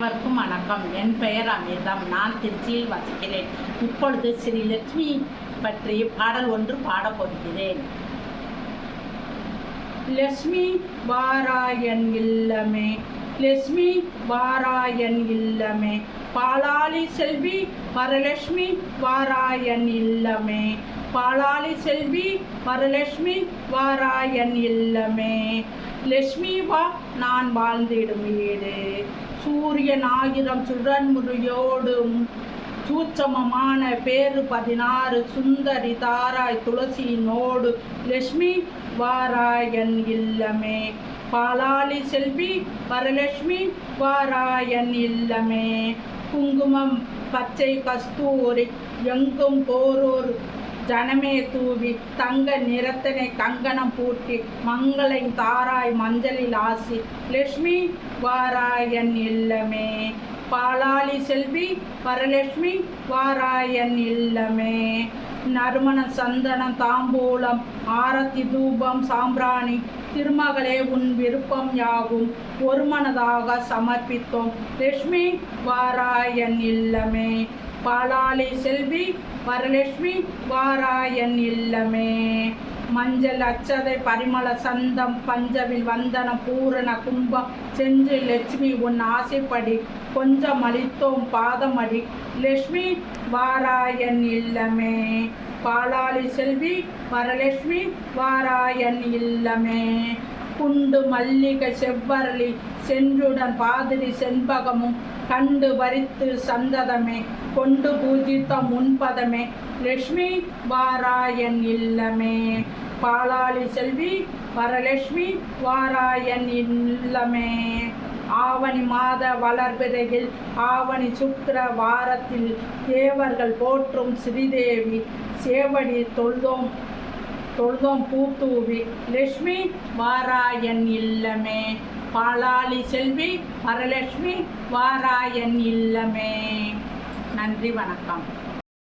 அனைவருக்கும் வணக்கம். என் பெயர் அமிர்தம். நான் திருச்சியில் வசிக்கிறேன். இப்பொழுது ஸ்ரீ லட்சுமி பற்றி பாடல் ஒன்று பாடப்போகிறேன். லட்சுமி வாராயன் இல்லமே, லட்சுமி வாராயன் இல்லமே, பாலாளி செல்வி வரலட்சுமி வாராயன் இல்லமே, பாலாளி செல்வி வரலட்சுமி வாராயன் இல்லமே, லட்சுமி வா நான் வாழ்ந்திடும் வீடு, சூரியன் 1000 சுழன்முறையோடும் சூட்சமமான பேரு 16 சுந்தரி தாராய் துளசியினோடு லட்சுமி வாராயன் இல்லமே, பாலாளி செல்வி வரலட்சுமி வாராயன் இல்லமே, குங்குமம் பச்சை கஸ்தூரி எங்கும் போரூர் ஜனமே தூவி தங்க நிறத்தனை கங்கணம் பூட்டி மங்களை தாராய் மஞ்சளில் ஆசி லட்சுமி வாராயன் இல்லமே, பாலாளி செல்வி வரலட்சுமி வாராயன் இல்லமே, நறுமண சந்தனம் தாம்பூலம் ஆரத்தி தூபம் சாம்பிராணி திருமகளே உன் விருப்பம் யாவும் ஒருமனதாக சமர்ப்பித்தோம் லட்சுமி வாராயன் இல்லமே, பாலாளி செல்வி வரலட்சுமி வாராயன் இல்லமே, மஞ்சள் அச்சதை பரிமள சந்தம் பஞ்சவில் வந்தனம் பூரண கும்பம் செஞ்சு லட்சுமி உன் ஆசைப்படி கொஞ்சம் அளித்தோம் பாதமடி லட்சுமி வாராயன் இல்லமே, பாலாளி செல்வி வரலட்சுமி வாராயன் இல்லமே, குண்டு மல்லிகை செவ்வரளி சென்றுடன் பாதிரி செண்பகமும் கண்டு வரித்து சந்ததமே கொண்டு பூஜித்த முன்பதமே லட்சுமி வாராயன் இல்லமே, பாலாளி செல்வி வரலட்சுமி வாராயன் இல்லமே, ஆவணி மாத வளர்பிறையில் ஆவணி சுக்கிர வாரத்தில் தேவர்கள் போற்றும் ஸ்ரீதேவி சேவடி தொழுதோம் பூத்தூவி லட்சுமி வாராயன் இல்லமே, பாலாளி செல்வி வரலட்சுமி வாராயன் இல்லமே. நன்றி, வணக்கம்.